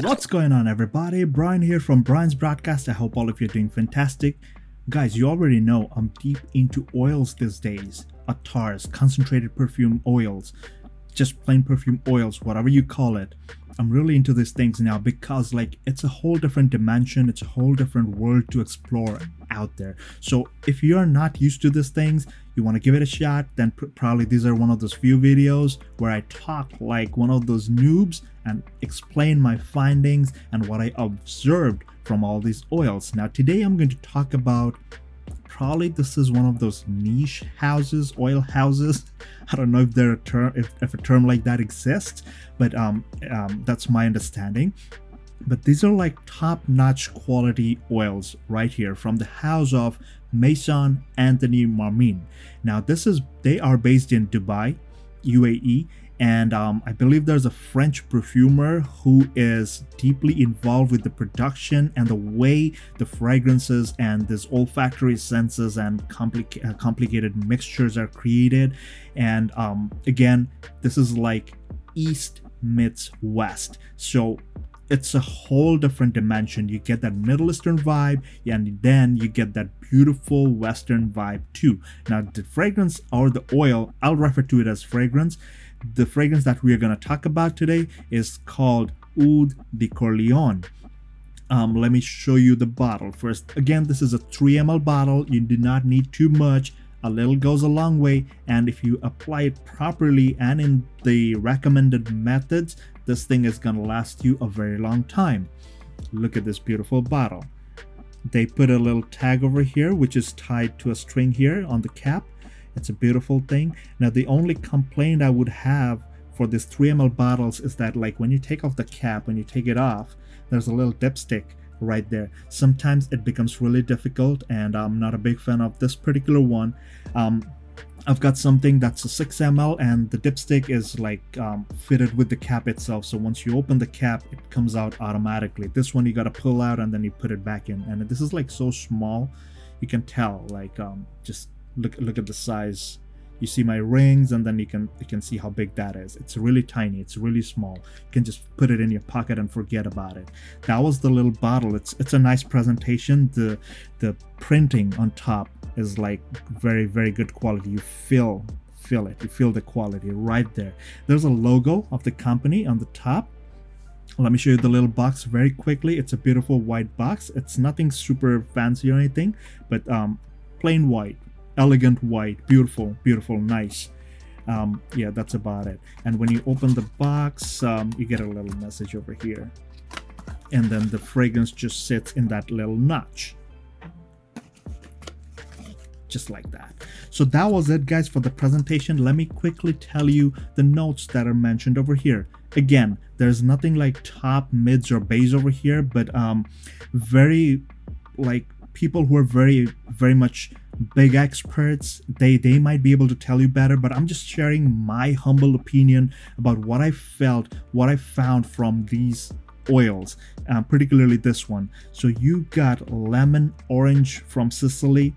What's going on, everybody? Brian here from Brian's Broadcast. I hope all of you are doing fantastic. Guys, you already know I'm deep into oils these days. Attars, concentrated perfume oils, just plain perfume oils, whatever you call it. I'm really into these things now because it's a whole different dimension, it's a whole different world to explore out there. So if you're not used to these things, you want to give it a shot, then probably these are one of those few videos where I talk like one of those noobs and explain my findings and what I observed from all these oils. Now today I'm going to talk about, probably this is one of those niche houses, oil houses. I don't know if there a term, if a term like that exists, but that's my understanding. But these are like top-notch quality oils right here from the house of Maison Anthony Marmin. Now they are based in Dubai, UAE, and I believe there's a French perfumer who is deeply involved with the production and the way the fragrances and these olfactory senses and complicated mixtures are created. And again, this is like East meets West, so it's a whole different dimension. You get that Middle Eastern vibe, and then you get that beautiful Western vibe too. Now the fragrance, or the oil, I'll refer to it as fragrance. The fragrance that we are going to talk about today is called Oud Di Corleone. Let me show you the bottle first. Again, this is a 3 ml bottle. You do not need too much. A little goes a long way, and if you apply it properly and in the recommended methods, this thing is going to last you a very long time. Look at this beautiful bottle. They put a little tag over here which is tied to a string here on the cap. It's a beautiful thing. Now the only complaint I would have for this 3 ml bottles is that when you take off the cap, when you take it off, there's a little dipstick right there. Sometimes it becomes really difficult, and I'm not a big fan of this particular one. I've got something that's a 6 ml, and the dipstick is fitted with the cap itself, so once you open the cap it comes out automatically. This one you got to pull out and then you put it back in, and this is so small, you can tell. Just look at the size. You see my rings, and then you can see how big that is. It's really tiny, it's really small. You can just put it in your pocket and forget about it. That was the little bottle. It's a nice presentation. The printing on top is very, very good quality. You feel it, you feel the quality right there. There's a logo of the company on the top. Let me show you the little box very quickly. It's a beautiful white box. It's nothing super fancy or anything, but plain white, elegant white, beautiful, nice. Yeah, that's about it. And when you open the box, you get a little message over here, and then the fragrance just sits in that little notch, just like that. So that was it, guys, for the presentation. Let me quickly tell you the notes that are mentioned over here. Again, there's nothing like top, mids, or base over here, but very people who are very, very much big experts, they might be able to tell you better, but I'm just sharing my humble opinion about what I felt, what I found from these oils, particularly this one. So you got lemon orange from Sicily,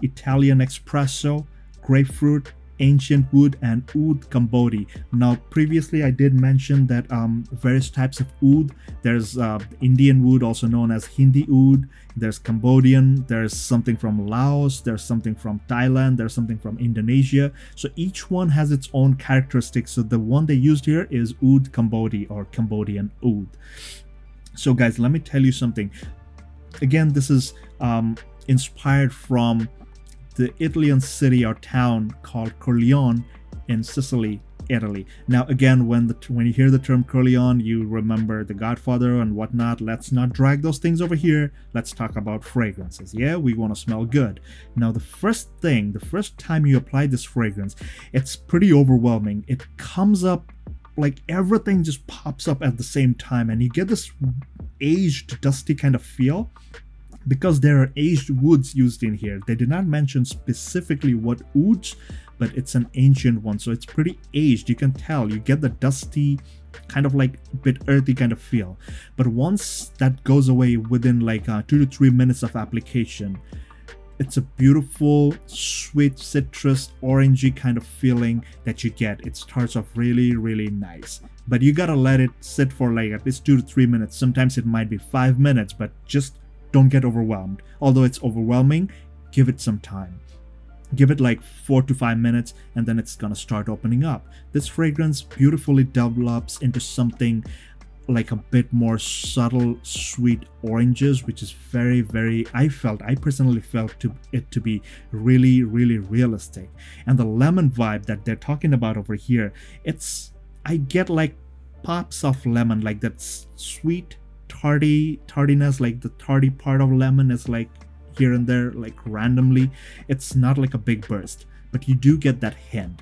Italian espresso, grapefruit, ancient wood, and oud Cambodi. Now previously I did mention that various types of oud. There's Indian wood, also known as Hindi oud. There's Cambodian, there's something from Laos, there's something from Thailand, there's something from Indonesia. So each one has its own characteristics. So the one they used here is Oud Cambodi, or Cambodian oud. So guys, let me tell you something. Again, this is inspired from the Italian city or town called Corleone in Sicily, Italy. Now again, when you hear the term Corleone, you remember the Godfather and whatnot. Let's not drag those things over here. Let's talk about fragrances. Yeah, we want to smell good. Now the first time you apply this fragrance, it's pretty overwhelming. It comes up everything just pops up at the same time, and you get this aged, dusty kind of feel. Because there are aged woods used in here. They did not mention specifically what ouds, but it's an ancient one, so it's pretty aged. You can tell, you get the dusty, kind of bit earthy kind of feel. But once that goes away within 2 to 3 minutes of application, It's a beautiful, sweet, citrus, orangey kind of feeling that you get. It starts off really, really nice. But you gotta let it sit for like at least 2 to 3 minutes. Sometimes it might be 5 minutes, but just don't get overwhelmed. Although it's overwhelming, give it some time. Give it like 4 to 5 minutes and then it's gonna start opening up. This fragrance beautifully develops into something like a bit more subtle sweet oranges, which is very I personally felt it to be really realistic. And the lemon vibe that they're talking about over here, I get like pops of lemon, like that sweet tardiness, like the tardy part of lemon is like here and there, like randomly. It's not like a big burst, but you do get that hint.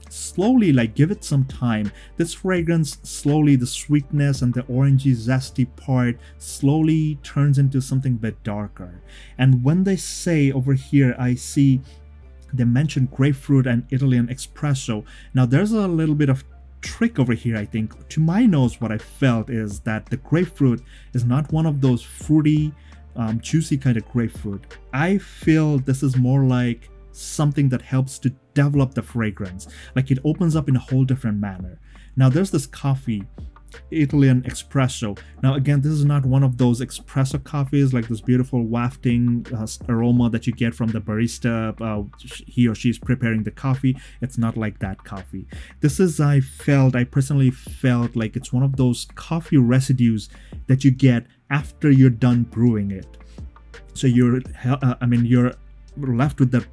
Slowly, like give it some time. This fragrance slowly, the sweetness and the orangey zesty part slowly turns into something a bit darker. And when they say over here, I see they mention grapefruit and Italian espresso. Now there's a little bit of trick over here. I think to my nose what I felt is that the grapefruit is not one of those fruity juicy kind of grapefruit. I feel this is more like something that helps to develop the fragrance, like it opens up in a whole different manner. Now there's this coffee, Italian espresso. Now again, this is not one of those espresso coffees like this beautiful wafting aroma that you get from the barista. He or she is preparing the coffee. It's not like that coffee. This is, I personally felt like it's one of those coffee residues that you get after you're done brewing it. So you're left with the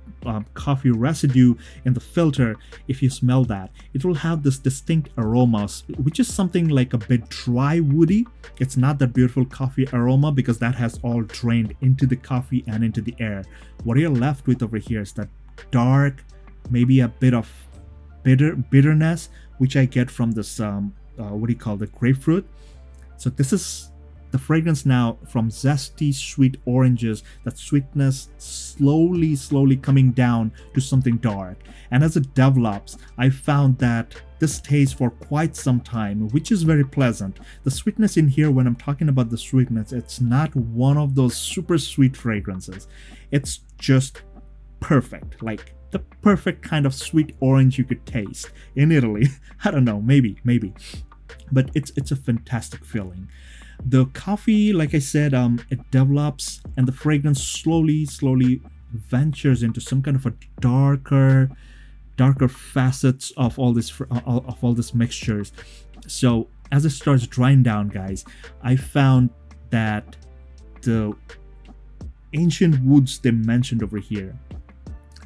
coffee residue in the filter. If you smell that, it will have this distinct aromas, which is something like a bit dry woody. It's not that beautiful coffee aroma because that has all drained into the coffee and into the air. What you're left with over here is that dark, maybe a bit of bitterness, which I get from this the grapefruit. So this is the fragrance now from zesty sweet oranges, that sweetness slowly coming down to something dark. And as it develops, I found that this stays for quite some time, which is very pleasant. The sweetness in here, when I'm talking about the sweetness, it's not one of those super sweet fragrances. It's just perfect, like the perfect kind of sweet orange you could taste in Italy. I don't know, maybe. But it's a fantastic feeling. The coffee, like I said, it develops and the fragrance slowly ventures into some kind of a darker facets of all this mixtures. So as it starts drying down, guys, I found that the ancient woods they mentioned over here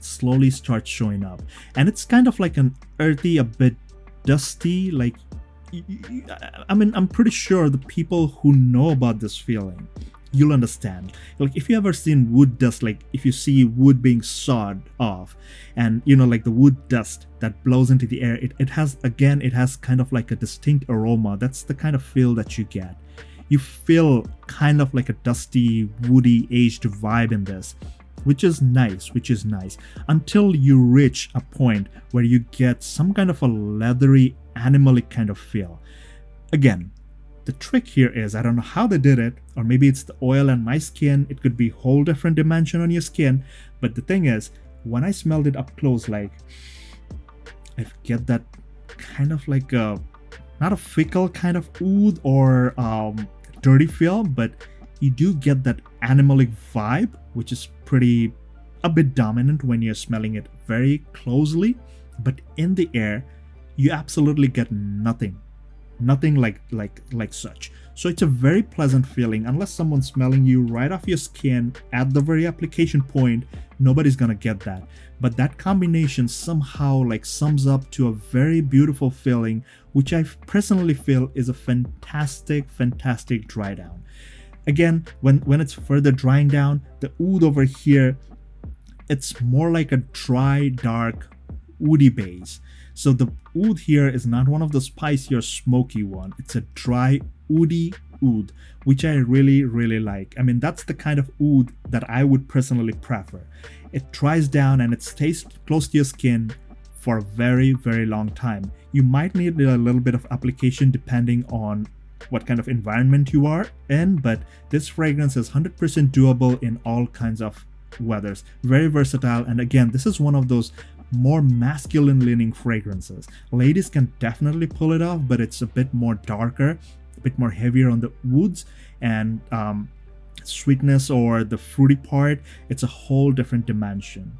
slowly start showing up, and it's kind of like an earthy, a bit dusty, like I'm pretty sure the people who know about this feeling, you'll understand. Like if you ever seen wood dust, like if you see wood being sawed off and like the wood dust that blows into the air, it has kind of like a distinct aroma. That's the kind of feel that you get. You feel kind of like a dusty, woody, aged vibe in this, which is nice, until you reach a point where you get some kind of a leathery, animalic kind of feel. Again, the trick here is, I don't know how they did it, or maybe it's the oil and my skin. It could be a whole different dimension on your skin, but the thing is, when I smelled it up close, like I get that kind of like a, not a fickle kind of oud or dirty feel, but you do get that animalic vibe, which is a bit dominant when you're smelling it very closely. But in the air, you absolutely get nothing like such. So it's a very pleasant feeling. Unless someone's smelling you right off your skin at the very application point, nobody's gonna get that. But that combination somehow like sums up to a very beautiful feeling, which I personally feel is a fantastic dry down. Again, when it's further drying down, the oud over here, it's more like a dry, dark, woody base. So the oud here is not one of the spicy or smoky one. It's a dry, woody oud, which I really like. I mean, that's the kind of oud that I would personally prefer. It dries down and it stays close to your skin for a very long time. You might need a little bit of application depending on what kind of environment you are in, but this fragrance is 100% doable in all kinds of weathers. Very versatile, and again, this is one of those more masculine leaning fragrances. Ladies can definitely pull it off, but it's a bit more darker, a bit more heavier on the woods and sweetness or the fruity part. It's a whole different dimension.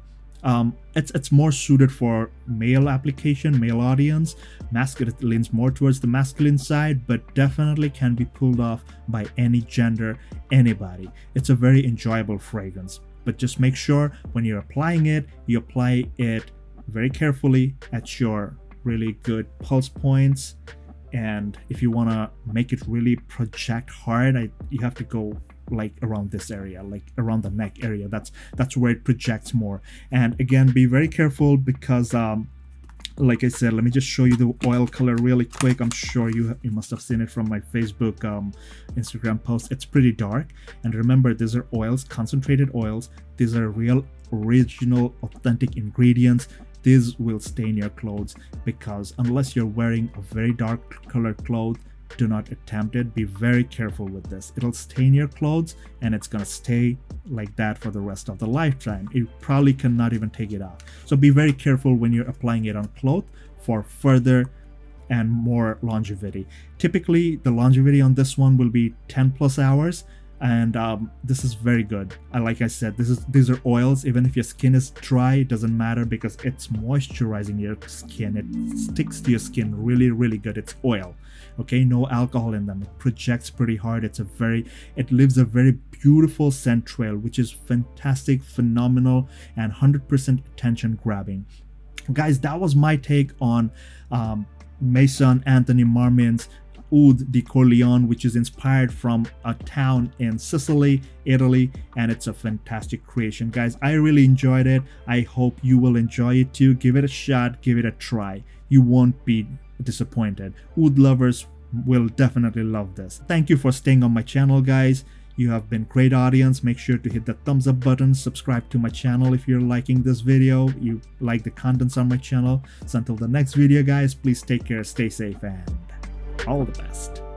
It's more suited for male application, male audience. It leans more towards the masculine side, but definitely can be pulled off by any gender, anybody. It's a very enjoyable fragrance, but just make sure when you're applying it, you apply it very carefully at your really good pulse points. And if you want to make it really project hard, you have to go like around this area, like around the neck area. That's where it projects more. And again, be very careful because like I said, let me just show you the oil color really quick. I'm sure you must have seen it from my Facebook Instagram post. It's pretty dark, and remember, these are oils, concentrated oils. These are real original authentic ingredients. These will stain your clothes, because unless you're wearing a very dark colored cloth, do not attempt it. Be very careful with this. It'll stain your clothes, and it's gonna stay like that for the rest of the lifetime. You probably cannot even take it off. So be very careful when you're applying it on clothes for further and more longevity. Typically, the longevity on this one will be 10+ hours. And this is very good. Like I said, these are oils. Even if your skin is dry, it doesn't matter, because it's moisturizing your skin. It sticks to your skin really good. It's oil, okay? No alcohol in them. It projects pretty hard. It leaves a very beautiful scent trail, which is fantastic, phenomenal, and 100% attention grabbing. Guys, that was my take on Maison Anthony Marmin's Oud Di Corleone, which is inspired from a town in Sicily, Italy, and it's a fantastic creation. Guys, I really enjoyed it. I hope you will enjoy it too. Give it a shot, give it a try. You won't be disappointed. Oud lovers will definitely love this. Thank you for staying on my channel, guys. You have been great audience. Make sure to hit the thumbs up button, subscribe to my channel if you're liking this video, you like the contents on my channel. So until the next video, guys, please take care, stay safe, and all the best.